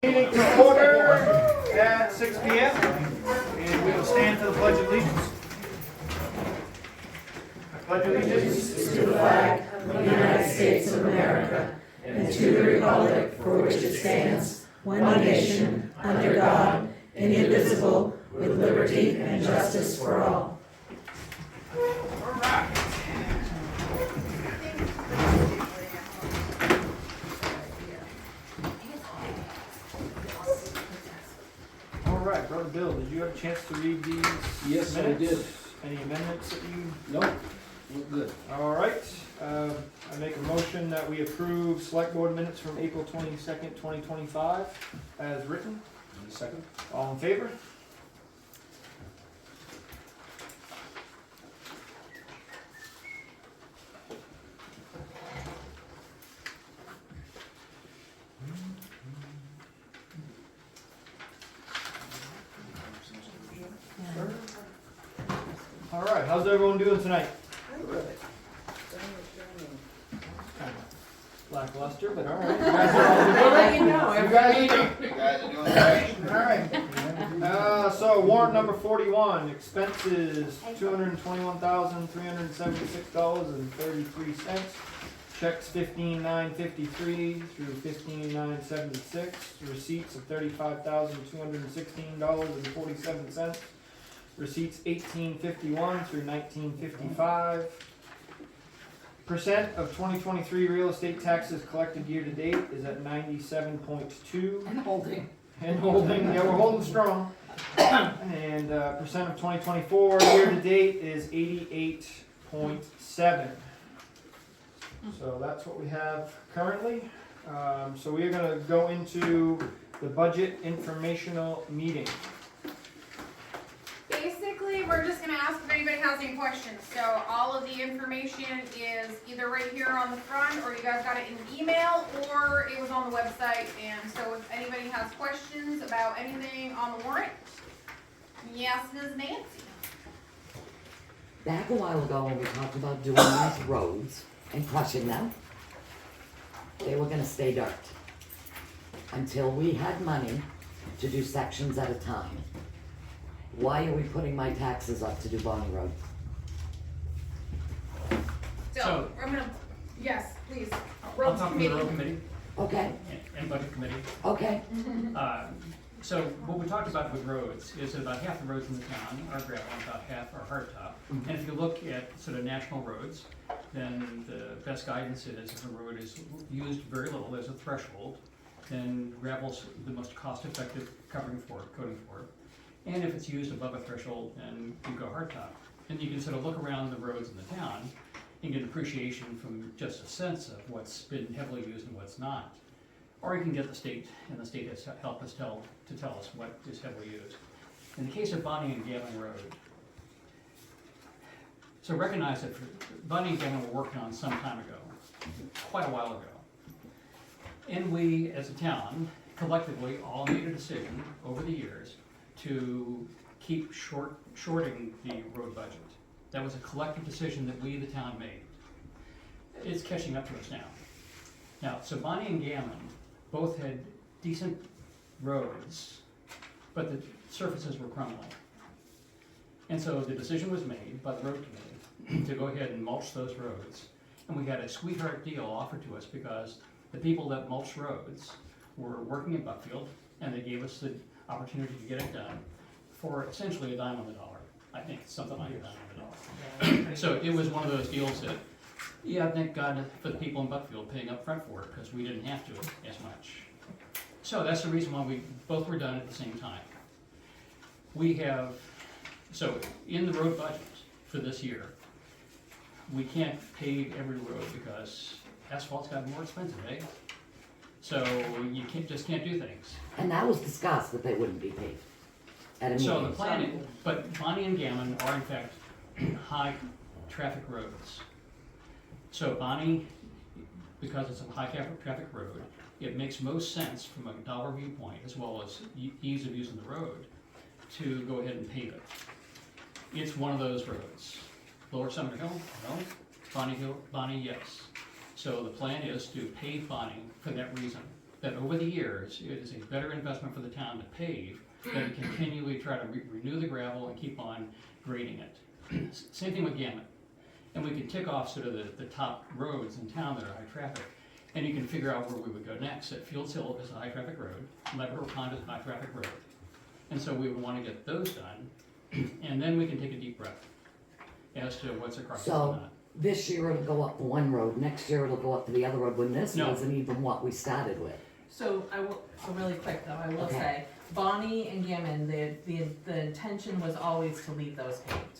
Meeting to order at 6 p.m. and we will stand for the Pledge of Allegiance. I pledge allegiance to the flag of the United States of America and to the republic for which it stands, one nation, under God, indivisible, with liberty and justice for all. All right. All right, Brother Bill, did you have a chance to read these Yes, I minutes? did. Any amendments that you? No, we're good. All right, I make a motion that we approve select board minutes from April 22nd, 2025 as written. Any second? All in favor? All right, how's everyone doing tonight? Kind of lackluster, but all right. You guys are all doing You guys are doing great. All right. So warrant number 41, expenses $221,376.33. Checks 15,953 through 15,976. Receipts of $35,216.47. Receipts 1851 through 1955. Percent of 2023 real estate taxes collected year to date is at 97.2. And holding. And holding, yeah, we're holding strong. And percent of 2024 year to date is 88.7. So that's what we have currently. So we are going to go into the budget informational meeting. Basically, we're just gonna ask if anybody has any questions. So all of the information is either right here on the front, or you guys got it in an email, or it was on the website. And so if anybody has questions about anything on the warrant, yes, Ms. Nancy. Back a while ago when we talked about doing these roads and crushing them, they were gonna stay dirt until we had money to do sections at a time. Why are we putting my taxes up to do Bonnie Road? So I'm gonna, yes, please. I'll Road talk from the road committee. committee Okay, and budget committee. okay, So what we talked about with roads is that about half the roads in the town are gravel and about half are hardtop. And if you look at sort of national roads, then the best guidance is if a road is used very little as a threshold, then gravel's the most cost-effective coating for it. And if it's used above a threshold, then you go hardtop. And you can sort of look around the roads in the town and get appreciation from just a sense of what's been heavily used and what's not. Or you can get the state, and the state has helped us tell us what is heavily used. In the case of Bonnie and Gavin Road, so recognize that Bonnie and Gavin were working on some time ago, quite a while ago. And we, as a town, collectively all made a decision over the years to keep shorting the road budget. That was a collective decision that we, the town, made. It's catching up to us now. Now, so Bonnie and Gavin both had decent roads, but the surfaces were crumbling. And so the decision was made by the road committee to go ahead and mulch those roads. And we had a sweetheart deal offered to us because the people that mulch roads were working in Buckfield, and they gave us the opportunity to get it done for essentially a dime on the dollar. I think it's something like a dime on the dollar. So it was one of those deals that, yeah, thank God for the people in Buckfield paying up front for it, because we didn't have to as much. So that's the reason why we both were done at the same time. We have, so in the road budget for this year, we can't pave every road because asphalt's gotten more expensive, eh? So you just can't do things. and that was discussed that they wouldn't be paid at a meeting. So the plan, but Bonnie and Gammon are in fact high traffic roads. So Bonnie, because it's a high traffic road, it makes most sense from a dollar viewpoint as well as ease of using the road to go ahead and pave it. It's one of those roads. Lower Sumner Hill, no. Bonnie Hill, Bonnie, yes. So the plan is to pave Bonnie for that reason. that over the years, it is a better investment for the town to pave than to continually try to renew the gravel and keep on grading it. Same thing with Gammon. And we can tick off sort of the top roads in town that are high traffic, and you can figure out where we would go next. At Fields Hill is a high traffic road, Labrador Pond is a high traffic road. And so we would wanna get those done, and then we can take a deep breath as to what's across the So- not. This year it'll go up one road, next year it'll go up to the other road, when this No. wasn't even what we started with. So really quick though, I will Okay. say, Bonnie and Gammon, the intention was always to leave those paved.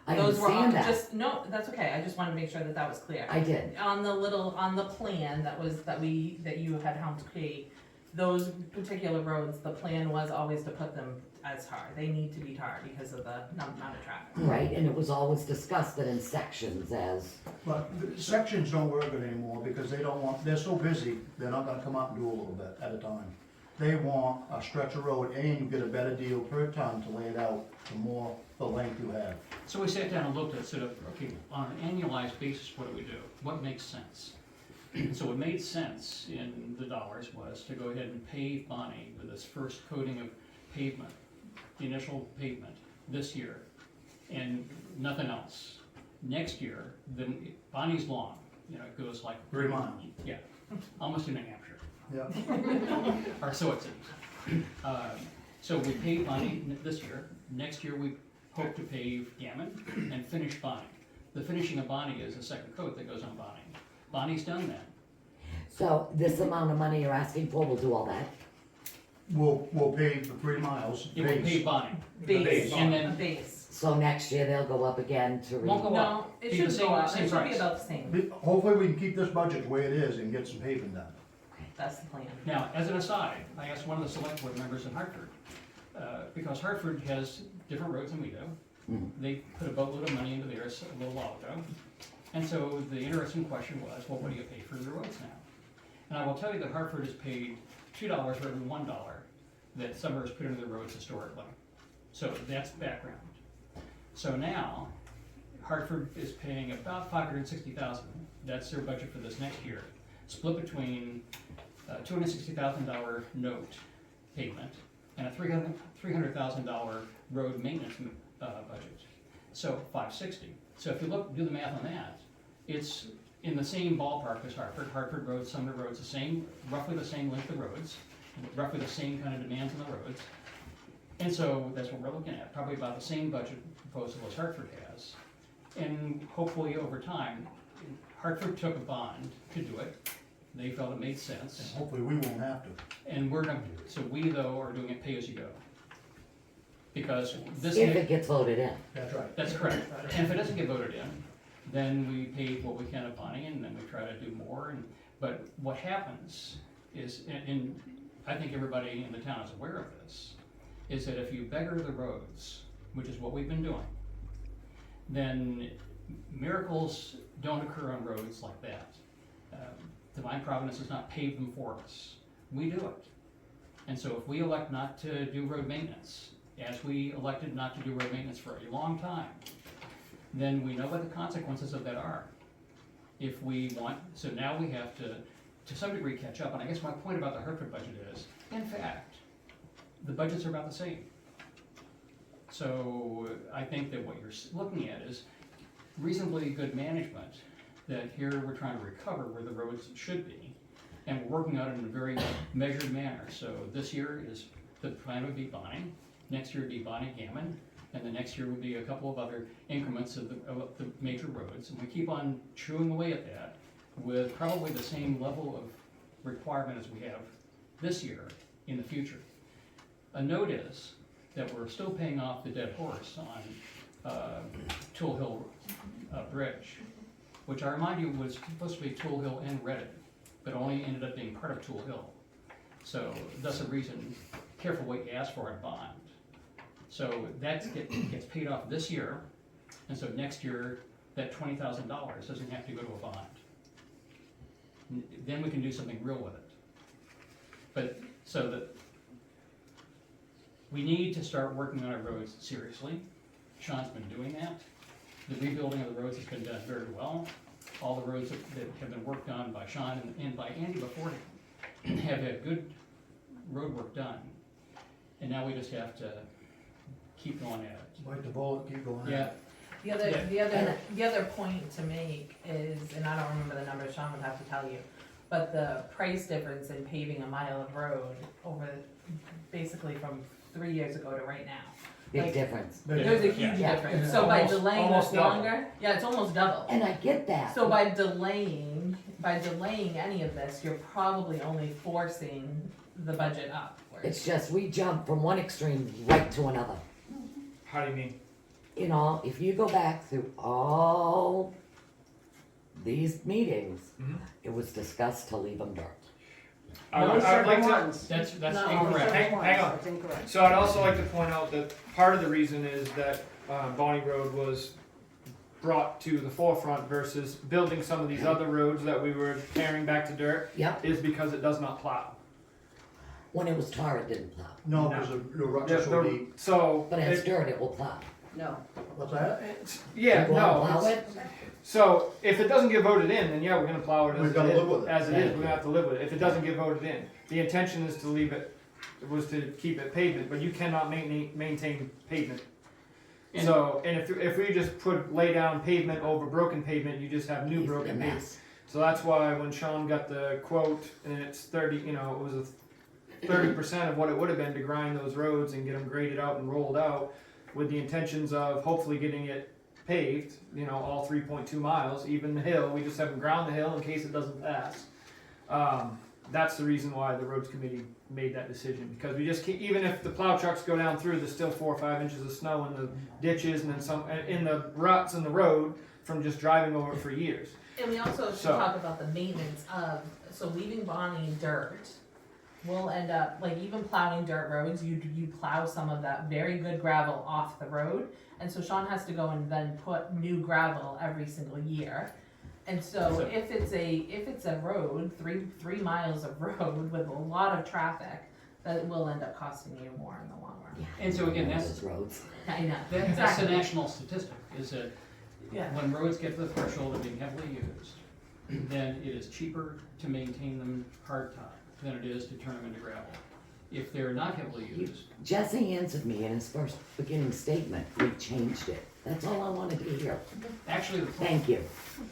I Those were understand that, just, no, that's okay, I just wanted to make sure that was clear. I did, On the plan that you had helped create, those particular roads, the plan was always to put them as tar. They need to be tar because of the amount of traffic. right, and it was always discussed that in sections as, But the sections don't work good anymore because they don't want, they're so busy, they're not gonna come out and do a little bit at a time. They want a stretch of road and you get a better deal per ton to lay it out, the length you have. So we sat down and looked at sort of, okay, on an annualized basis, what do we do? What makes sense? So what made sense in the dollars was to go ahead and pave Bonnie with this first coating of pavement, the initial pavement, this year, and nothing else. Next year, then Bonnie's long, you know, it goes like. 3 miles. Yeah, almost to New Hampshire, Yeah. or so it seems. So we paved Bonnie this year, next year we hope to pave Gammon and finish Bonnie. The finishing of Bonnie is a second coat that goes on Bonnie. Bonnie's done that. so this amount of money you're asking for will do all that? We'll pave the 3 miles. It will base. pave Bonnie, Base, and a then base. So next year they'll go up again to Won't go re, up. No, it Be should the same- go up, same it should be price. about the same, Hopefully we can keep this budget the way it is and get some paving done. that's the plan. Now, as an aside, I asked one of the select board members in Hartford, because Hartford has different roads than we do. Mhm. They put a boatload of money into theirs a little while ago. And so the interesting question was, well, what do you pay for the roads now? And I will tell you that Hartford has paid $2 for every $1 that Sumner has put into the roads historically. So that's background. So now, Hartford is paying about $560,000. That's their budget for this next year, split between $260,000 note payment and a $300,000 road maintenance budget. So $560. So if you do the math on that, it's in the same ballpark as Hartford. Hartford roads, Sumner roads, roughly the same length of roads, roughly the same kind of demands on the roads. And so that's what we're looking at, probably about the same budget proposal as Hartford has. And hopefully over time, Hartford took a bond to do it. They felt it made And sense. hopefully we won't have to. And we're not, so we though are doing it pay as you go. Because this. if it gets voted in. That's right. That's correct. And if it doesn't get voted in, then we pay what we can of Bonnie and then we try to do more. But what happens is, and I think everybody in the town is aware of this, is that if you beggar the roads, which is what we've been doing, then miracles don't occur on roads like that. Divine Providence does not pave them for us. We do it. And so if we elect not to do road maintenance, as we elected not to do road maintenance for a long time, then we know what the consequences of that are. If we want, so now we have to some degree catch up, and I guess my point about the Hartford budget is, in fact, the budgets are about the same. So I think that what you're looking at is reasonably good management, that here we're trying to recover where the roads should be, and we're working on it in a very measured manner. So this year is, the plan would be Bonnie, next year would be Bonnie Gammon, and the next year would be a couple of other increments of the major roads, and we keep on chewing away at that with probably the same level of requirement as we have this year in the future. A note is that we're still paying off the dead horse on Tool Hill Bridge, which I remind you was supposed to be Tool Hill and Reddit, but only ended up being part of Tool Hill. So that's a reason, careful what you ask for in bond. So that gets paid off this year, and so next year, that $20,000 doesn't have to go to a bond. Then we can do something real with it. But, so that, we need to start working on our roads seriously. Sean's been doing that. The rebuilding of the roads has been done very well. All the roads that have been worked on by Sean and by Andy before him have had good road work done, and now we just have to keep going at it. Bite the bullet, keep going. Yeah, The other point to make is, and I don't remember the number, Sean would have to tell you, but the price difference in paving a mile of road over, basically from 3 years ago to right now. Big Like, difference. There's a huge Yeah. difference, so by Almost- delaying almost this double. longer, yeah, it's almost double. And I get that. So by delaying any of this, you're probably only forcing the budget upwards. It's just, we jump from one extreme right to another. How do you mean? You know, if you go back through all these meetings, Mhm. it was discussed to leave them dirt. I would like to, that's No. incorrect. hang on. That's incorrect. So I'd also like to point out that part of the reason is that Bonnie Road was brought to the forefront versus building some of these other roads that we were tearing back to dirt Yep, is because it does not plow. when it was tar, it didn't plow. No, because the ruts are so deep. So, But as dirt, it will plow. No. What's that? yeah, You wanna plow no. it? So if it doesn't get voted in, then yeah, we're gonna plow it as We've it gotta is. live with it. As it is, Thank we're gonna you. have to live with it. If it doesn't get voted in, the intention is to leave it, was to keep it pavement, but you cannot maintain pavement. And- So, and if we just lay down pavement over broken pavement, you just have new It's a broken pavement. mess. So that's why when Sean got the quote, and it's 30, it was a 30% of what it would have been to grind those roads and get them graded out and rolled out, with the intentions of hopefully getting it paved, all 3.2 miles, even the hill. We just haven't ground the hill in case it doesn't pass. That's the reason why the roads committee made that decision, because we just keep, even if the plow trucks go down through, there's still 4 or 5 inches of snow in the ditches and then some in the ruts in the road from just driving over it for years. And we also should So- talk about the maintenance of, so leaving Bonnie dirt will end up, like even plowing dirt roads, you plow some of that very good gravel off the road. And so Sean has to go and then put new gravel every single year. And so So- if it's a road, three miles of road with a lot of traffic, that will end up costing you more in the long run. Yeah. And so again, that's- Those roads. I know, That's the exactly. national statistic, is that Yeah. when roads get to the threshold of being heavily used, then it is cheaper to maintain them hard top than it is to turn them into gravel. If they're not heavily used, Jesse answered me in his first beginning statement, we changed it. That's all I wanted to hear. actually, the Thank you.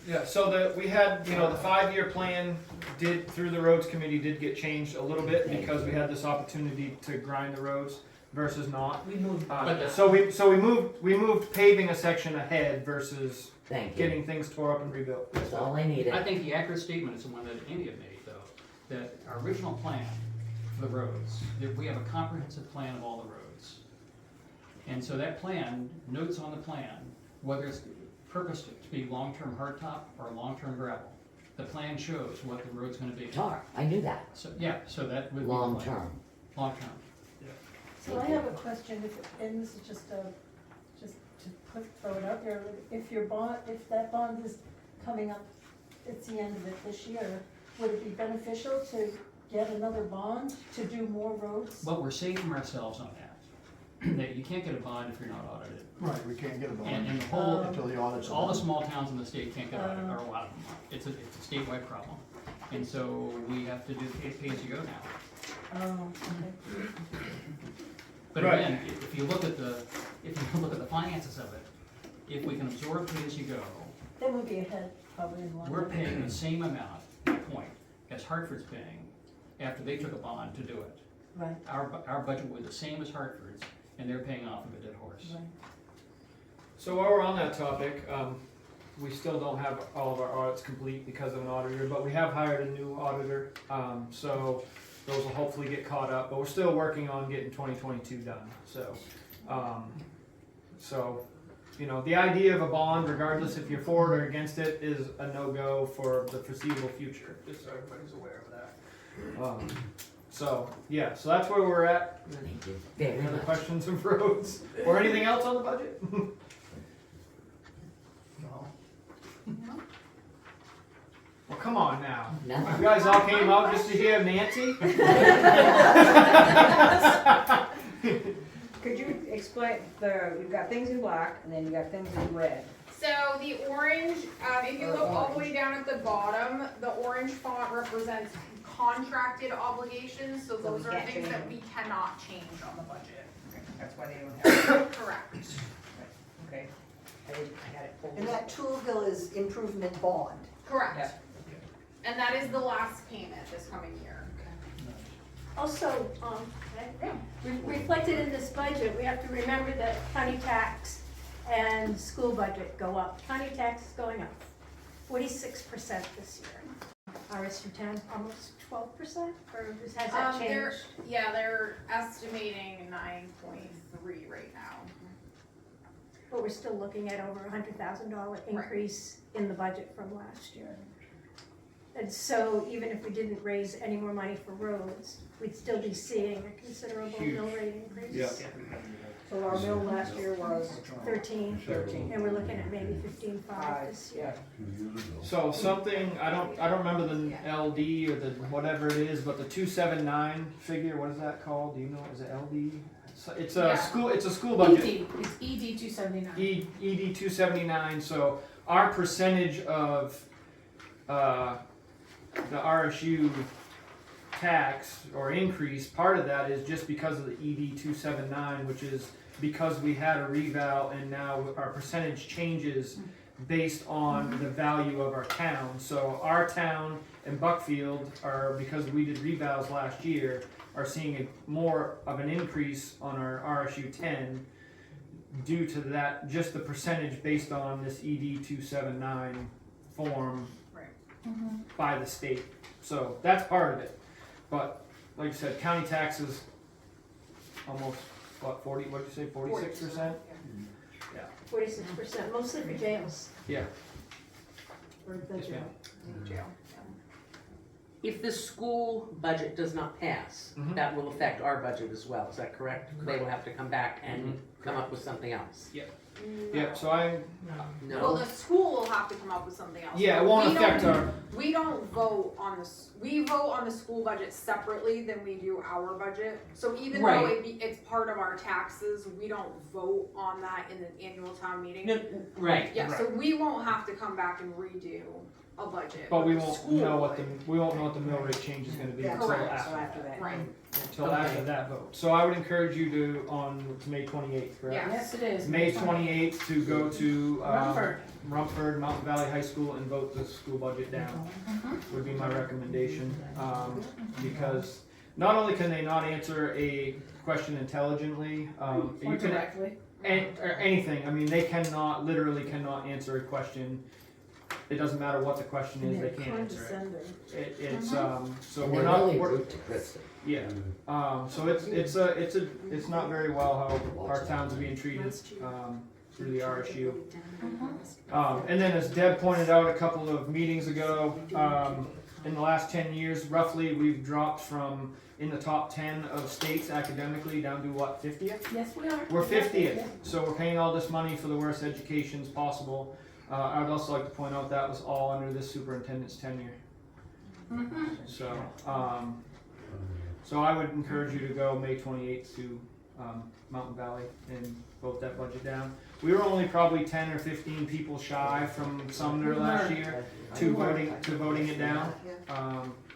Yeah, so we had, the 5-year plan through the roads committee did get changed a little bit because we had this opportunity to grind the roads versus not. We moved. So we moved paving a section ahead versus Thank you. getting things tore up and rebuilt. That's all I needed. I think the accurate statement is the one that Amy had made, though, that our original plan for the roads, that we have a comprehensive plan of all the roads. And so that plan, notes on the plan, whether it's purposed to be long-term hardtop or long-term gravel. The plan shows what the road's gonna be. Tar, I knew that. So, yeah, so that would be the Long plan. term. Long-term. So I have a question, and this is just to throw it out there, if that bond is coming up, it's the end of it this year, would it be beneficial to get another bond to do more roads? But we're saving ourselves on that. That you can't get a bond if you're not audited. Right, we can't get a And bond the whole, until the audit's. all the small towns in the state can't get audited, or a lot of them are. It's a statewide problem. And so we have to do pay-as-you-go now. Oh, okay. But Right. again, if you look at the finances of it, if we can absorb pay-as-you-go, Then we'll be ahead probably in the long we're run. paying the same amount, point, as Hartford's paying after they took a bond to do it. Right, Our budget was the same as Hartford's, and they're paying off of a dead horse. right. So while we're on that topic, we still don't have all of our audits complete because of an auditor, but we have hired a new auditor. So those will hopefully get caught up, but we're still working on getting 2022 done. So, the idea of a bond, regardless if you're for it or against it, is a no-go for the foreseeable future, just so everybody's aware of that. So that's where we're at. Thank you very Any other much. questions of roads or anything else on the budget? No. Well, come on now. No. You guys all came out just to hear Nancy? Could you explain, you've got things in black, and then you got things in red. So the orange, if you Or look all the orange. way down at the bottom, the orange font represents contracted obligations, so So those we are can't things change that them. we cannot change on the budget. That's why they don't have it. Correct. Okay. I had it pulled. And that Toolville is improvement bond. Correct. And that is the last payment this coming year. Also, reflected in this budget, we have to remember that county tax and school budget go up. County tax is going up 46% this year. RSU 10, almost 12%, or has that They're, changed? yeah, they're estimating 9.3 right now. But we're still looking at over $100,000 increase in the budget from last year. And so even if we didn't raise any more money for roads, we'd still be seeing a considerable mill rate increase. Yeah. So our bill last year was 13, 13. and we're looking at maybe 15.5 this year. So something, I don't remember the LD or the whatever it is, but the 279 figure, what is that called? Do you know? Is it LD? It's a Yeah. school budget. It's ED 279. ED 279, so our percentage of the RSU tax or increase, part of that is just because of the ED 279, which is because we had a reval and now our percentage changes based on the value of our town. So our town and Buckfield are, because we did revals last year, are seeing more of an increase on our RSU 10 due to that, just the percentage based on this ED 279 form by the state. So that's part of it. But like I said, county taxes almost, what, 40, what'd you say, 46%? 46%, mostly for jails. Yeah. Or the Yes, ma'am. Jail. If the school budget does not pass, Mhm. that will affect our budget as well, is that correct? They will have to come back and Mhm. come up with something else. Yep, so Well, No? the school will have to come up with something else. yeah, it but won't we affect don't- our, We don't vote on we vote on the school budget separately than we do our budget. So even though Right. it's part of our taxes, we don't vote on that in the annual town meeting. No, right. Yeah, so we won't have to come back and redo a budget. but we the won't school know what would. we won't know what the mill rate change is gonna be Yeah, until correct. after. So after that. Right. Until after that vote. So I would encourage you to, it's May 28th, correct? Yeah. Yes, it is. May 28th to go to Rumford. Rumford, Mountain Valley High School and vote the school budget down, would be my recommendation. Because not only can they not answer a question intelligently, Or you can, directly. or anything, I mean, they literally cannot answer a question. It doesn't matter what the question is, they can't answer it. Condescending. It's, so And we're they're not, really we're, rude to Kristen. yeah, so it's not very well how our town's being treated, through the RSU. And then as Deb pointed out a couple of meetings ago, in the last 10 years, roughly, we've dropped from in the top 10 of states academically down to what, 50th? Yes, we are. We're 50th, so we're paying all this money for the worst educations possible. I would also like to point out that was all under this superintendent's tenure. So, so I would encourage you to go May 28th to Mountain Valley and vote that budget down. We were only probably 10 or 15 people shy from Sumner last year to voting it down.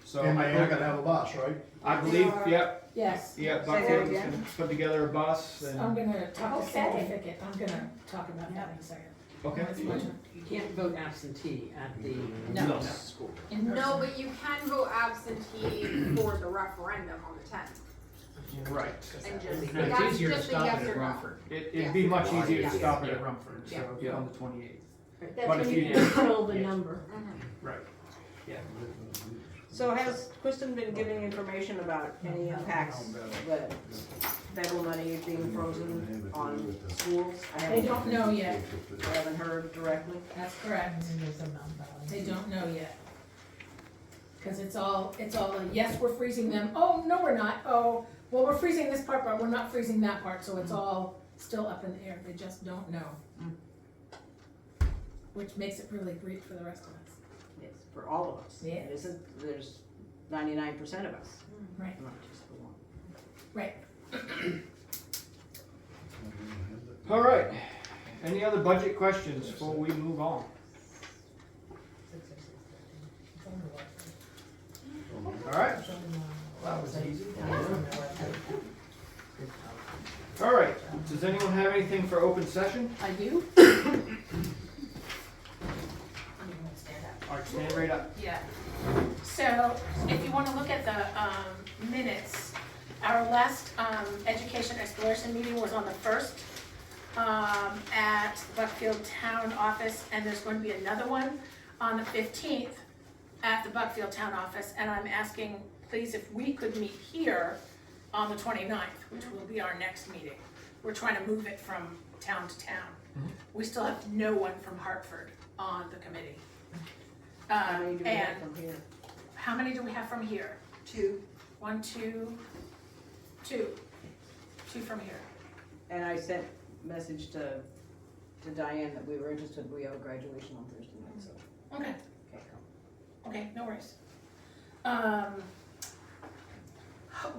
So And I they ain't gonna have a bus, right? believe, yep, Yes. yep, Say that Buckfield's again. gonna put together a bus I'm and, gonna talk to Okay. Sandy Fickett, I'm gonna talk about that in a second. okay. You can't vote absentee at the No. school. In No, person. but you can vote absentee for the referendum on the 10th. Right. And just, No, it's that's easier to just a stop yes it or at no. Rumford. It'd be much easier to Yeah. stop it at Rumford, so Yeah. on the 28th. That's But if when you- you control the number. Right. So has Kristen been giving information about any impacts that federal money being frozen on schools? They don't know yet, I haven't heard directly. that's correct. They don't know yet. Cause it's all a, yes, we're freezing them, oh, no, we're not, oh, well, we're freezing this part, but we're not freezing that part, so it's all still up in the air, they just don't know. Which makes it really great for the rest of us. Yes, for all of us. Yeah. It isn't, there's 99% of us. Right. Not just the one. Right. All right. Any other budget questions before we move on? All right. All right, does anyone have anything for open session? I do. Stand up. All right, stand right up. Yeah. So if you want to look at the minutes, our last education exploration meeting was on the 1st at the Buckfield Town Office, and there's going to be another one on the 15th at the Buckfield Town Office, and I'm asking, please, if we could meet here on the 29th, which will be our next meeting. We're trying to move it from town to town. We still have no one from Hartford on the committee. How many do we have And from here? how many do we have from here? 2. 1, 2, 2. 2 from here. And I sent message to Diane that we were interested, we have a graduation on Thursday night, so. Okay, Okay, come. okay, no worries.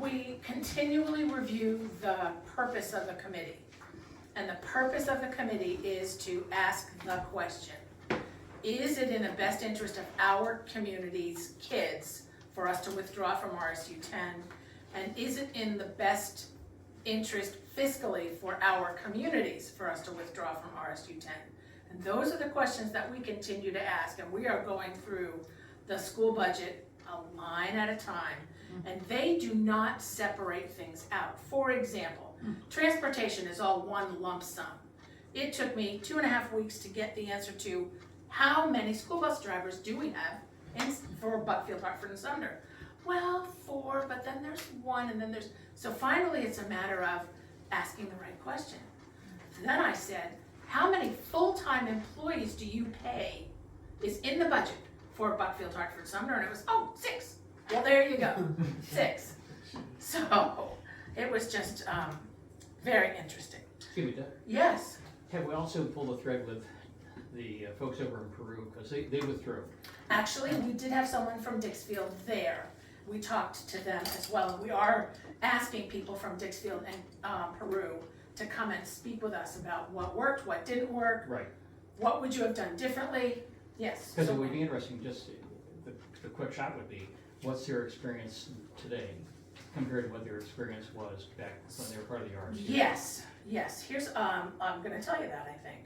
We continually review the purpose of the committee. And the purpose of the committee is to ask the question: is it in the best interest of our community's kids for us to withdraw from RSU 10? And is it in the best interest fiscally for our communities for us to withdraw from RSU 10? And those are the questions that we continue to ask, and we are going through the school budget a line at a time, and they do not separate things out. For example, transportation is all one lump sum. It took me 2.5 weeks to get the answer to how many school bus drivers do we have for Buckfield, Hartford, and Sumner. Well, 4, but then there's 1, and then there's, so finally it's a matter of asking the right question. Then I said, how many full-time employees do you pay is in the budget for Buckfield, Hartford, Sumner? And it was, 6. Well, there you go, 6. So it was just very interesting. Excuse me, Doug. Yes. Have we also pulled a thread with the folks over in Peru, because they withdrew? Actually, we did have someone from Dixfield there. We talked to them as well, and we are asking people from Dixfield and Peru to come and speak with us about what worked, what didn't work, Right. what would you have done differently. Yes. Because so it would be interesting, just the quick shot would be, what's their experience today compared to what their experience was back when they were part of the RSU? Yes. Here's I'm gonna tell you that, I think.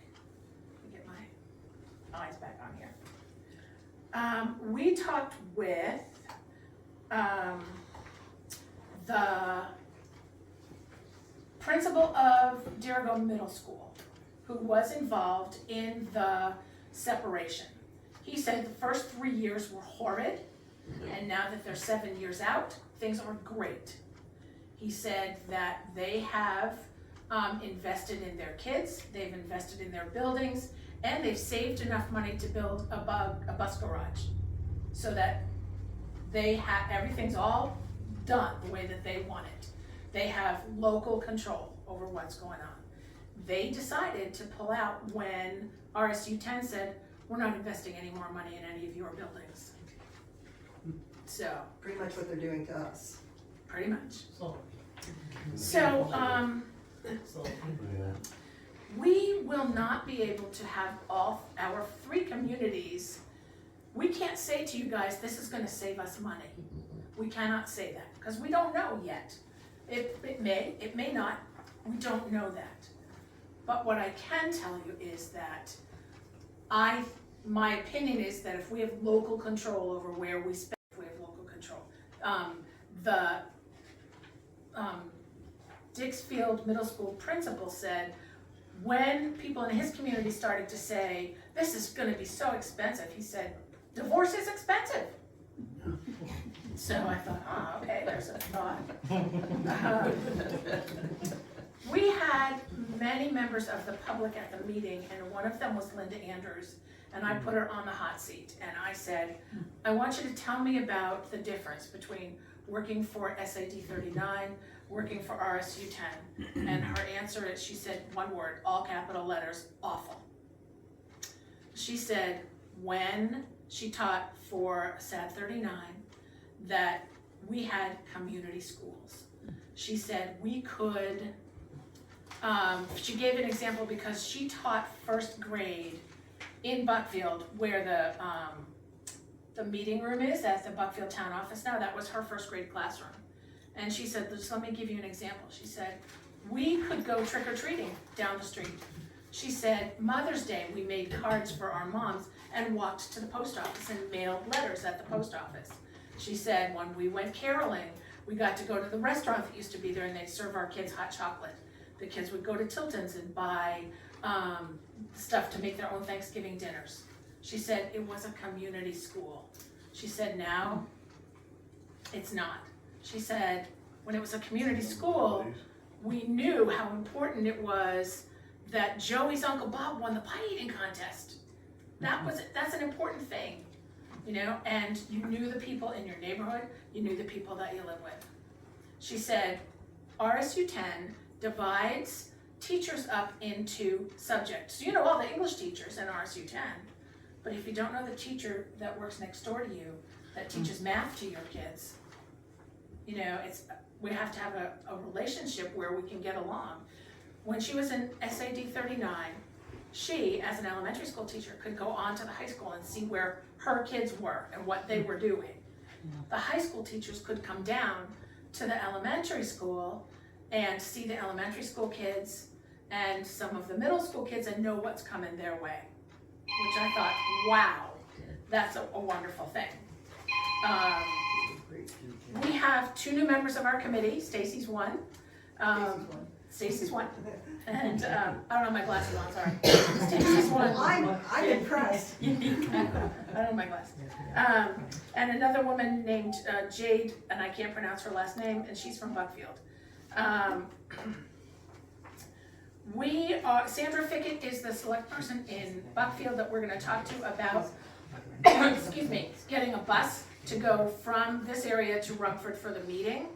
Let me get my eyes back on here. We talked with the principal of Dirigo Middle School, who was involved in the separation. He said the first 3 years were horrid, and now that they're 7 years out, things are great. He said that they have invested in their kids, they've invested in their buildings, and they've saved enough money to build a bus garage so that they have, everything's all done the way that they want it. They have local control over what's going on. They decided to pull out when RSU 10 said, we're not investing any more money in any of your buildings. So, Pretty much what they're doing to us. pretty much. So, So, we will not be able to have all our 3 communities. We can't say to you guys, this is gonna save us money. We cannot say that, because we don't know yet. It may not, we don't know that. But what I can tell you is that my opinion is that if we have local control over where we spend, if we have local control. The Dixfield Middle School principal said, when people in his community started to say, this is gonna be so expensive, he said, divorce is expensive. So I thought, okay, there's a thought. We had many members of the public at the meeting, and one of them was Linda Andrews, and I put her on the hot seat, and I said, I want you to tell me about the difference between working for SAD 39, working for RSU 10. And her answer is, she said one word, all capital letters, awful. She said when she taught for SAD 39 that we had community schools. She said we could, she gave an example because she taught 1st grade in Buckfield where the meeting room is at the Buckfield Town Office now. That was her 1st grade classroom. And she said, just let me give you an example. She said, we could go trick or treating down the street. She said, Mother's Day, we made cards for our moms and walked to the post office and mailed letters at the post office. She said, when we went caroling, we got to go to the restaurant that used to be there and they'd serve our kids hot chocolate. The kids would go to Tilton's and buy stuff to make their own Thanksgiving dinners. She said it was a community school. She said now it's not. She said when it was a community school, we knew how important it was that Joey's Uncle Bob won the pie eating contest. That's an important thing, you know, and you knew the people in your neighborhood, you knew the people that you live with. She said RSU 10 divides teachers up into subjects. So you know all the English teachers in RSU 10, but if you don't know the teacher that works next door to you, that teaches math to your kids, you know, we have to have a relationship where we can get along. When she was in SAD 39, she, as an elementary school teacher, could go on to the high school and see where her kids were and what they were doing. The high school teachers could come down to the elementary school and see the elementary school kids and some of the middle school kids and know what's coming their way, which I thought, wow, that's a wonderful thing. We have 2 new members of our committee. Stacy's one. Stacy's one. And I don't have my glasses on, sorry. Stacy's one. I'm impressed. I don't have my glasses. And another woman named Jade, and I can't pronounce her last name, and she's from Buckfield. Sandra Fickett is the select person in Buckfield that we're gonna talk to about, excuse me, getting a bus to go from this area to Rumford for the meeting.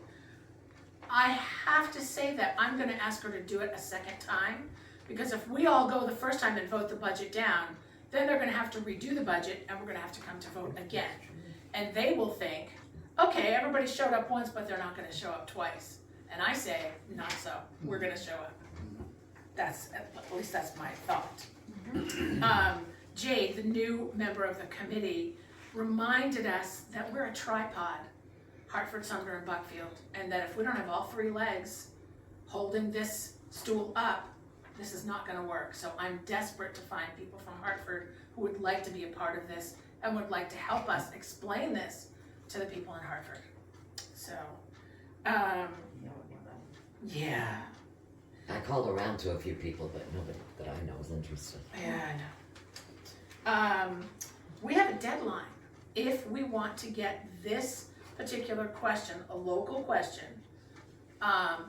I have to say that I'm gonna ask her to do it a second time, because if we all go the first time and vote the budget down, then they're gonna have to redo the budget and we're gonna have to come to vote again. And they will think, okay, everybody showed up once, but they're not gonna show up twice. And I say, not so, we're gonna show up. At least that's my thought. Jade, the new member of the committee, reminded us that we're a tripod, Hartford, Sumner, and Buckfield, and that if we don't have all 3 legs holding this stool up, this is not gonna work. So I'm desperate to find people from Hartford who would like to be a part of this and would like to help us explain this to the people in Hartford. So, yeah. I called around to a few people, but nobody that I know is interested. Yeah, I know. We have a deadline. If we want to get this particular question, a local question,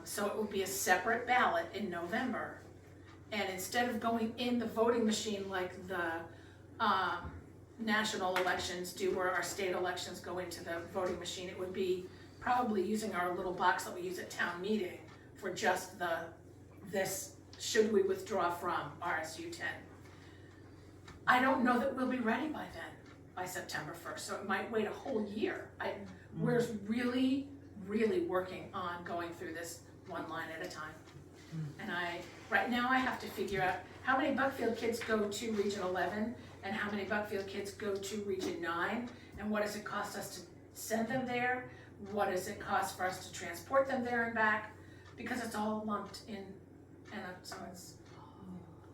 so it will be a separate ballot in November. And instead of going in the voting machine like the national elections do, where our state elections go into the voting machine, it would be probably using our little box that we use at town meeting for just this should we withdraw from RSU 10. I don't know that we'll be ready by then, by September 1st, so it might wait a whole year. We're really, really working on going through this one line at a time. And right now I have to figure out how many Buckfield kids go to Region 11 and how many Buckfield kids go to Region 9, and what does it cost us to send them there? What does it cost for us to transport them there and back? Because it's all lumped in, and someone's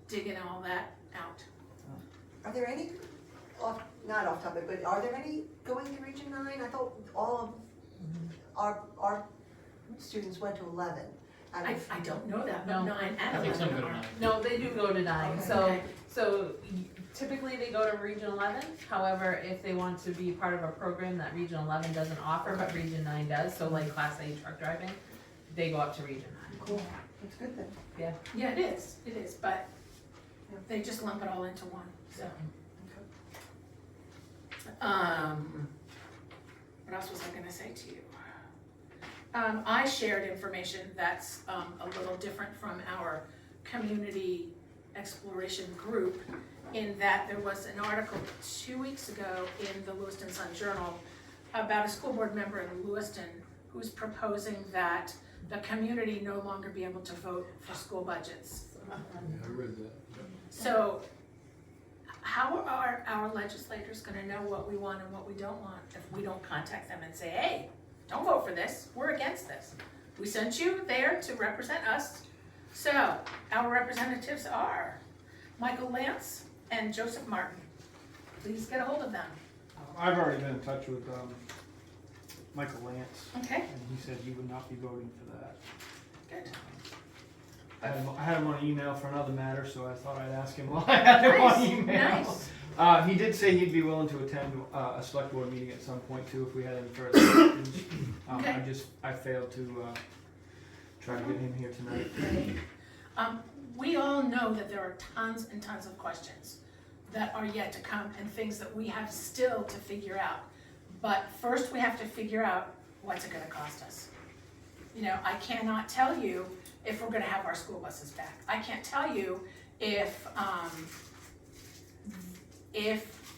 digging all that out. Are there any, not off topic, but are there any going to Region 9? I thought all of our students went to 11. I don't know that, but No. 9 and I think 11 some go to are. 9. No, they do go to 9, Okay. so typically they go to Region 11. However, if they want to be part of a program that Region 11 doesn't offer, but Region 9 does, so like Class A truck driving, they go up to Region 9. Cool, that's good then. Yeah, it is, but they just lump it all into one, so. What else was I gonna say to you? I shared information that's a little different from our community exploration group, in that there was an article 2 weeks ago in the Lewiston Sun Journal about a school board member in Lewiston who's proposing that the community no longer be able to vote for school budgets. I read that. So how are our legislators gonna know what we want and what we don't want if we don't contact them and say, hey, don't vote for this, we're against this. We sent you there to represent us, So, our representatives are Michael Lance and Joseph Martin. Please get a hold of them. I've already been in touch with Michael Lance, Okay, and he said he would not be voting for that. good. I had him on email for another matter, so I thought I'd ask him while I had him on email. Nice. He did say he'd be willing to attend a select board meeting at some point too, if we had any further questions. Okay. I failed to try to get him here tonight. We all know that there are tons and tons of questions that are yet to come and things that we have still to figure out. But first we have to figure out what's it gonna cost us. You know, I cannot tell you if we're gonna have our school buses back. I can't tell you if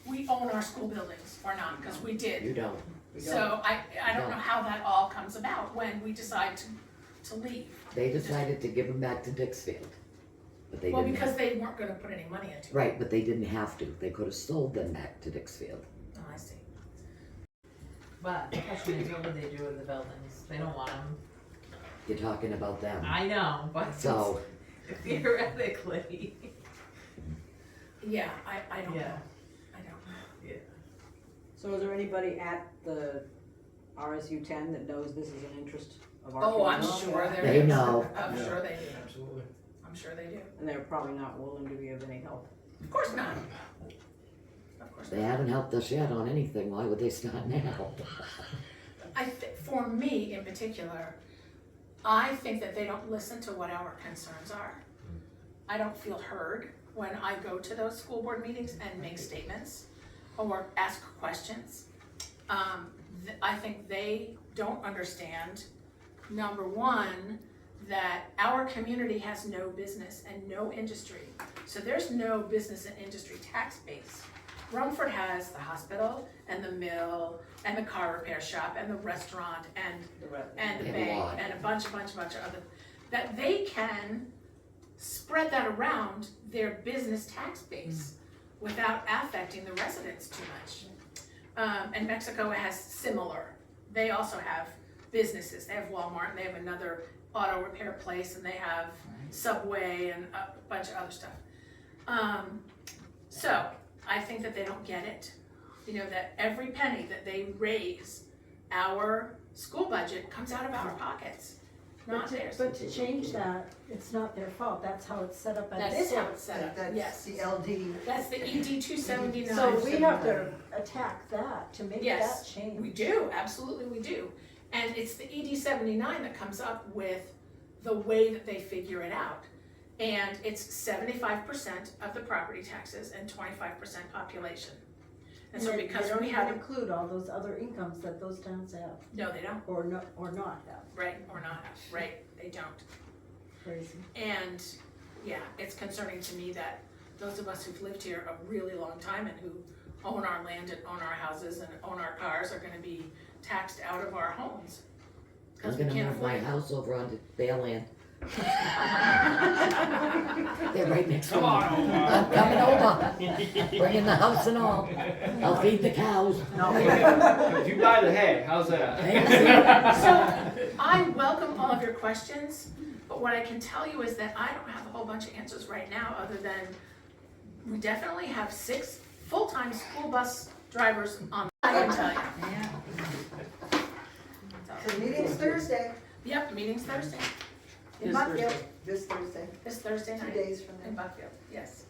we own our school buildings or not, because we did. You don't. So I don't know how that all comes about when we decide to leave. They decided to give them back to Dixfield, but they Well, didn't. because they weren't gonna put any money into it. Right, but they didn't have to. They could have sold them back to Dixfield. Oh, I see. But the question is, what would they do with the buildings? They don't want them. You're talking about them. I know, but So, theoretically. Yeah, I don't know. Yeah. I don't know. So is there anybody at the RSU 10 that knows this is an interest of our Oh, I'm community? sure there They is. know. I'm sure they do. Absolutely. I'm sure they do. And they're probably not willing to be of any help. Of course not. Of course they not. haven't helped us yet on anything. Why would they start now? For me in particular, I think that they don't listen to what our concerns are. I don't feel heard when I go to those school board meetings and make statements or ask questions. I think they don't understand, number one, that our community has no business and no industry. So there's no business and industry tax base. Rumford has the hospital and the mill and the car repair shop and the restaurant and the They have a bank lot. and a bunch of other, that they can spread that around their business tax base without affecting the residents too much. And Mexico has similar. They also have businesses. They have Walmart and they have another auto repair place and they have Subway and a bunch of other stuff. So I think that they don't get it. You know, that every penny that they raise our school budget comes out of our pockets, not theirs. But to change that, it's not their fault, that's how it's set up at That the is how state. it's set up, That's yes. the LD. That's the ED 279. So we have to attack that to make that Yes, change. we do, absolutely we do. And it's the ED 79 that comes up with the way that they figure it out. And it's 75% of the property taxes and 25% population. And so because we They don't have, even include all those other incomes that those towns have, no, they don't, or not have, right, or not, right, they don't. crazy. And, yeah, it's concerning to me that those of us who've lived here a really long time and who own our land and own our houses and own our cars are gonna be taxed out of our homes. I'm Cause we gonna can't move my afford it. house over onto their land. They're right next door. Come on over. I'm coming over. Bringing the house and all. I'll feed the cows. If you buy the hay, how's that? So, I welcome all of your questions, but what I can tell you is that I don't have a whole bunch of answers right now, other than we definitely have 6 full-time school bus drivers on, I can tell you. So meeting's Thursday, Yep, meeting's Thursday, in This Buckfield, Thursday. this Thursday, this Thursday 2 night days from in now. Buckfield, yes.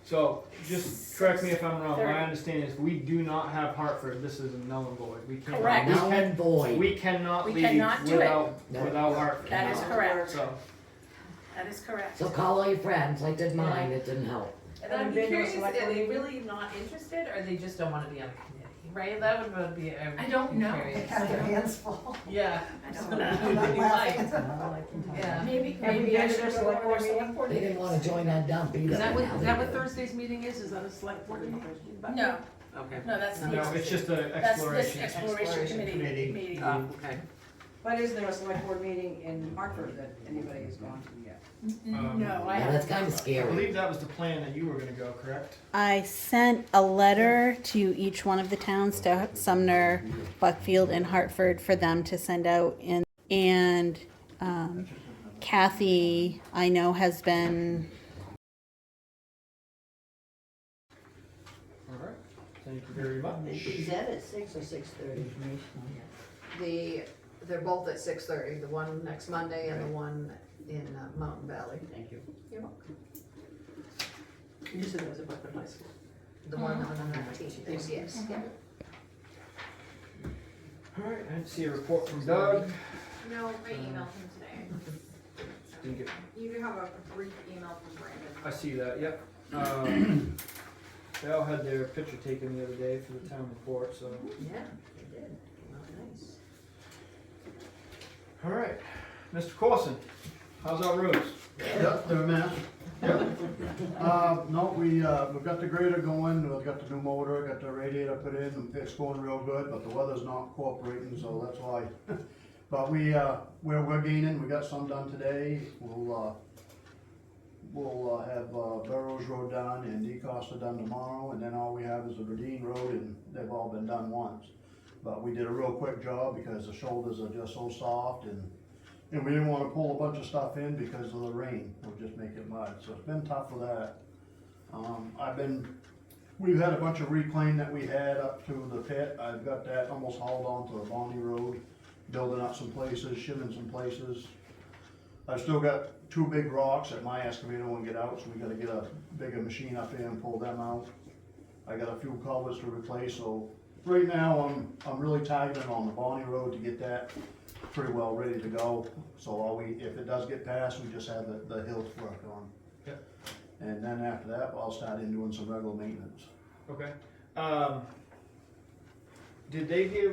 So, just correct me if I'm wrong, 6:30. my understanding is we do not have Hartford, this is a null and void. We cannot- Correct. we Null can- and void. We cannot We leave cannot do it. without Hartford. That is correct, So, that is correct. So call all your friends. I did mine. It didn't help. And I'd Haven't be been to a curious, select are board they meeting? really not interested, or they just don't wanna be on the committee, right? That would be, I don't know. They curious. have their hands full. Yeah. I Just don't wanna know. be really light. Yeah. Maybe Have you I been to should their go select to board our meeting? select board They didn't meetings. wanna join that dump either. Is that but now they what do. Thursday's meeting is? Is that a select board meeting? No, Okay. no, that's the. no, it's just an That's this exploration. exploration committee Committee. meeting. Oh, okay. But is there a select board meeting in Hartford that anybody has gone to yet? No, I Yeah, haven't. that's kinda I scary. believe that was the plan that you were gonna go, correct? I sent a letter to each one of the towns, to Sumner, Buckfield, and Hartford, for them to send out in, and Kathy, I know, has been, All right, thank you very much. Is that at 6 or 6:30? They're both at 6:30, the one next Monday and the one in Mountain Valley. Thank you. You're welcome. You said it was about the high school. The one on the 19th, is yes. All right, I didn't see a report from Doug. No, I emailed him today. Didn't get, You do have a brief email from Brandon. I see that, yep. They all had their picture taken the other day for the town report, so. Yeah, they did. Oh, nice. All right, Mr. Corson, how's our roads? Yep, they're a mess. No, we've got the grader going, we've got the new motor, got the radiator put in, it's going real good, but the weather's not cooperating, so that's why. But we're gaining, we got some done today, we'll have Burrows Road done and DeCosta done tomorrow, and then all we have is the Verdine Road, and they've all been done once. But we did a real quick job because the shoulders are just so soft, and we didn't wanna pull a bunch of stuff in because of the rain, it would just make it mud, so it's been tough with that. We've had a bunch of reclaim that we had up to the pit, I've got that almost hauled onto the Bonnie Road, building up some places, shimming some places. I've still got 2 big rocks that my excavator won't get out, so we gotta get a bigger machine up here and pull them out. I got a few culverts to replace, so right now I'm really targeting on the Bonnie Road to get that pretty well ready to go. So if it does get passed, we just have the hill to work on. Yep. And then after that, I'll start in doing some regular maintenance. Okay.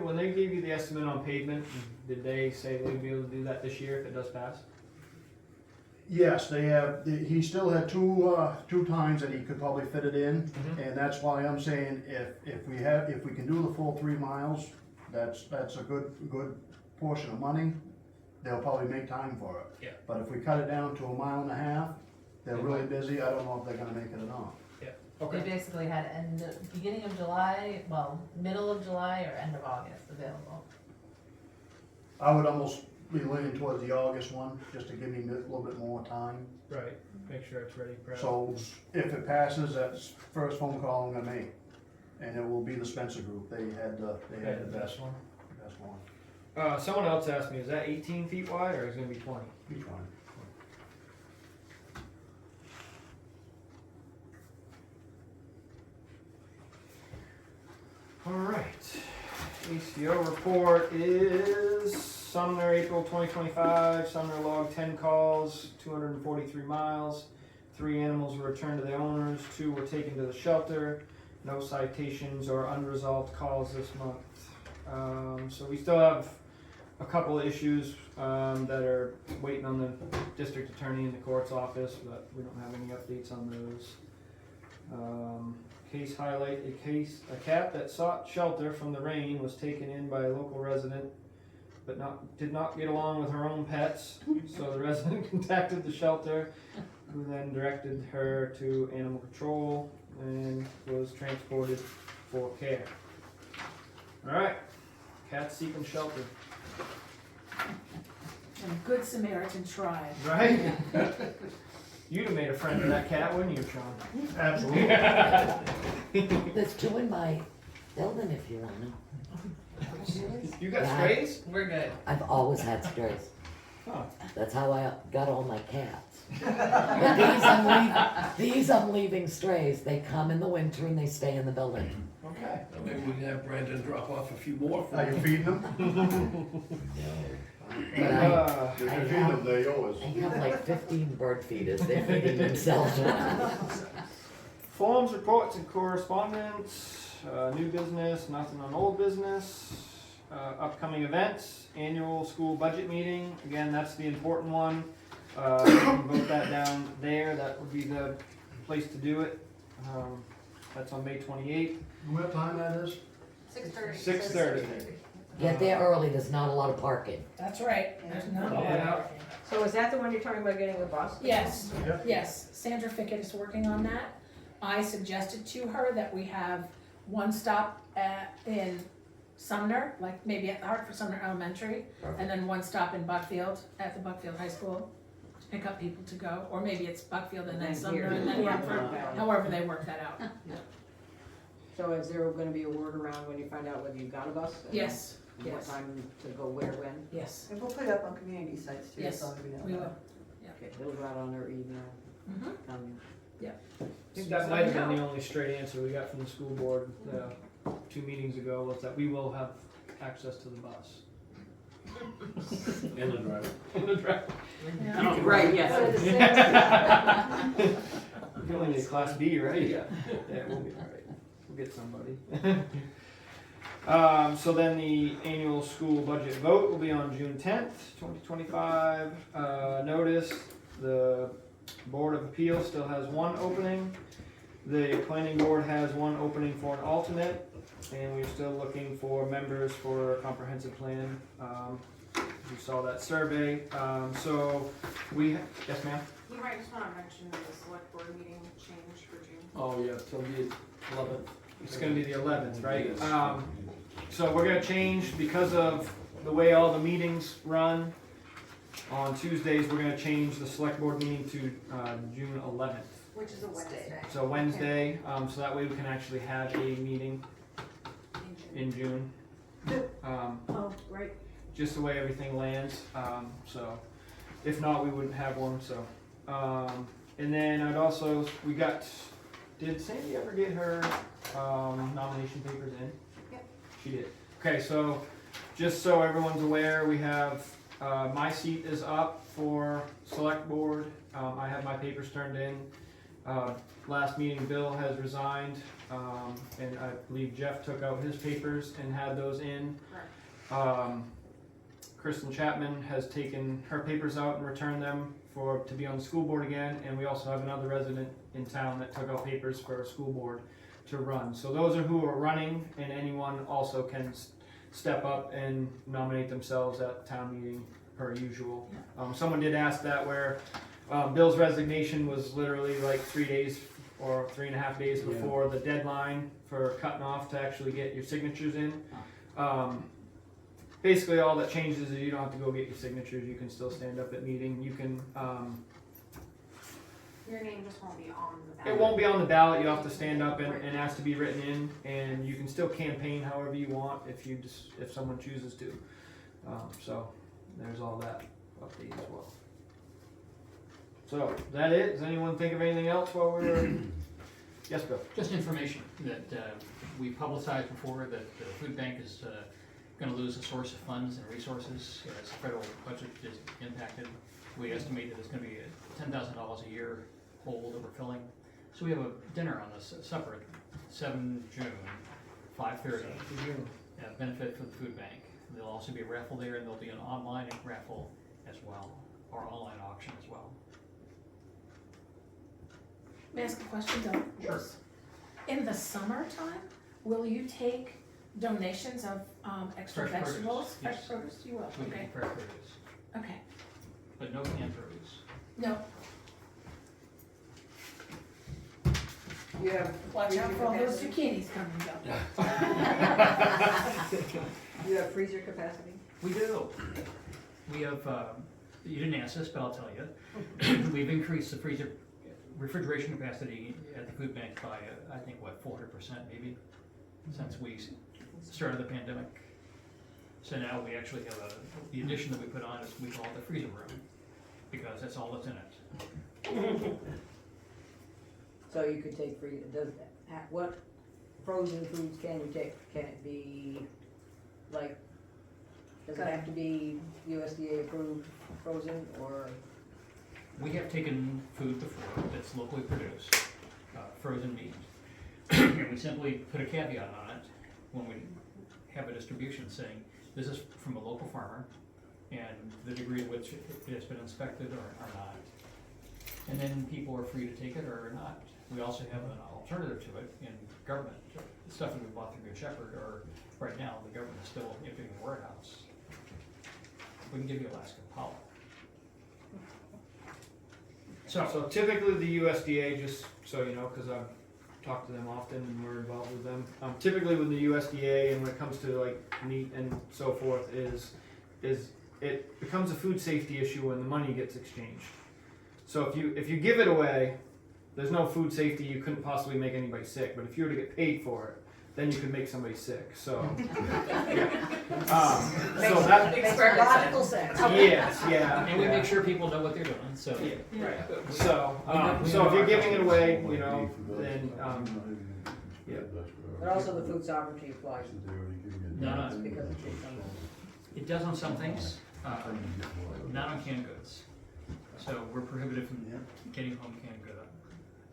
When they gave you the estimate on pavement, did they say they'd be able to do that this year if it does pass? Yes, they have, he still had two times that he could probably fit it in, and that's why I'm saying if we can do the full 3 miles, that's a good portion of money, they'll probably make time for it. Yeah. But if we cut it down to 1.5 miles, they're really busy, I don't know if they're gonna make it or not. They basically had beginning of July, well, middle of July or end of August available. I would almost be leaning towards the August one, just to give me a little bit more time. Right, make sure it's ready, perhaps. So if it passes, that's first phone call I'm gonna make, and it will be the Spencer Group, they had the best one. one. Someone else asked me, is that 18 feet wide or is it gonna be 20? Each one. All right, ACO report is Sumner, April 2025, Sumner logged 10 calls, 243 miles, 3 animals were returned to their owners, 2 were taken to the shelter, no citations or unresolved calls this month. So we still have a couple of issues that are waiting on the district attorney in the court's office, but we don't have any updates on those. Case highlight, a cat that sought shelter from the rain was taken in by a local resident, but did not get along with her own pets, so the resident contacted the shelter, who then directed her to animal control and was transported for care. Alright, cat seeking shelter. And a good Samaritan tried. Right? You'd have made a friend of that cat, wouldn't you, Sean? Absolutely. There's 2 in my building if you want them. You got Yeah. strays? We're good. I've always had strays. Huh. That's how I got all my cats. But these I'm leaving strays. They come in the winter and they stay in the building. Okay. Maybe we can have Brandon drop off a few more for Are you feeding them? But I They're yours. have like 15 bird feeders. They're feeding themselves well. Forms, reports, and correspondence, new business, nothing on old business, upcoming events, annual school budget meeting, again, that's the important one. You can vote that down there, that would be the place to do it. That's on May 28th. What time that is? 6:30. 6:30. Get there early. There's not a lot of parking. That's right. There's none of Yeah. that. So is that the one you're talking about getting a bus? Yes, Yeah. yes. Sandra Fickett is working on that. I suggested to her that we have one stop in Sumner, like maybe at the Hartford Sumner Elementary, and then one stop in Buckfield, at the Buckfield High School. pick up people to go, or maybe it's Buckfield and then And Sumner here. and then Yeah. Hartford, however they work that out. So is there gonna be a word around when you find out whether you got a bus? and Yes, What yes, time to go where, when? yes, And we'll put it up on community sites too, Yes, so everybody knows. we will. Okay, it'll go out on their email. Mhm. I think that might have been the only straight answer we got from the school board, 2 meetings ago, was that we will have access to the bus. And the driver. In the drive. Yeah. Right, yes. You only need a class B, right? Yeah, we'll be alright. We'll get somebody. So then the annual school budget vote will be on June 10th, 2025. Notice the Board of Appeals still has 1 opening. The planning board has 1 opening for an alternate, and we're still looking for members for a comprehensive plan. You saw that survey. So yes ma'am? You might just wanna mention the select board meeting change for June. Oh, yeah, till the 11th. It's gonna be the 11th, right? Yes. So we're gonna change, because of the way all the meetings run, on Tuesdays, we're gonna change the select board meeting to June 11th. Which is a Wednesday. So Wednesday, so that way we can actually have a meeting in June. Oh, right. Just the way everything lands, so if not, we wouldn't have one, so. And then I'd also, did Sandy ever get her nomination papers in? Yep. She did. Okay, so just so everyone's aware, we have, my seat is up for select board. I have my papers turned in. Last meeting, Bill has resigned, and I believe Jeff took out his papers and had those in. Correct. Kristen Chapman has taken her papers out and returned them to be on the school board again, and we also have another resident in town that took out papers for a school board to run. So those are who are running, and anyone also can step up and nominate themselves at town meeting per usual. Someone did ask that where Bill's resignation was literally like 3 days or 3.5 days before the deadline for cutting off to actually get your signatures in. Basically, all that changes is you don't have to go get your signatures. You can still stand up at meeting. You can. Your name just won't be on the ballot. It won't be on the ballot. You have to stand up and ask to be written in, and you can still campaign however you want if someone chooses to. So there's all that update as well. So is that it? Does anyone think of anything else while we're? Yes, Bill. Just information that we publicized before that the food bank is going to lose a source of funds and resources as the federal budget is impacted. We estimate that it's going to be $10,000 a year hole that we're filling. So we have a dinner on this supper at 7 June, 5:30. Benefit for the food bank. There'll also be a raffle there, and there'll be an online raffle as well, or online auction as well. May I ask a question, Doug? Sure. In the summertime, will you take donations of extra Fresh produce, vegetables? yes. Fresh produce, you will, We okay, need fresh produce, okay. but no canned produce. No, You have. watch out freezer for all those capacity? zucchinis coming up. You have freezer capacity? We do. We have, you didn't ask this, but I'll tell you. We've increased the refrigeration capacity at the food bank by, I think, 400% maybe, since we started the pandemic. So now we actually have the addition that we put on is we call it the freezer room, because that's all that's in it. So you could take what frozen foods can you take? Can it be, like, does it have to be USDA approved frozen, or? We have taken food before that's locally produced, frozen meat, and we simply put a caveat on it when we have a distribution saying, this is from a local farmer, and the degree to which it has been inspected or not. And then people are free to take it or not. We also have an alternative to it in government, stuff that we bought through Good Shepherd, or right now, the government is still emptying the warehouse. We can give you Alaskan pollock. So typically the USDA, just so you know, because I've talked to them often and we're involved with them. Typically with the USDA and when it comes to like meat and so forth is it becomes a food safety issue when the money gets exchanged. So if you give it away, there's no food safety, you couldn't possibly make anybody sick, but if you were to get paid for it, then you could make somebody sick, so. So that, Makes logical sense. yes, yeah. And we yeah. make sure people know what they're doing, so. Yeah, right. So, so if you're giving it away, you know, then, yeah. But also the food sovereignty applies. No, Because it's based on it does on some things, not on canned goods. So we're prohibited from getting home canned good,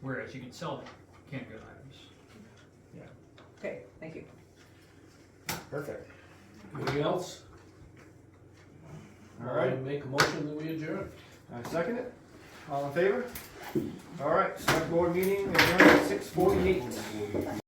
whereas you can sell canned good items. Okay, thank you. Perfect. Anything else? All right. I make a motion that we adjourn. I second it. All in favor? All right, select board meeting adjourned at 6:48.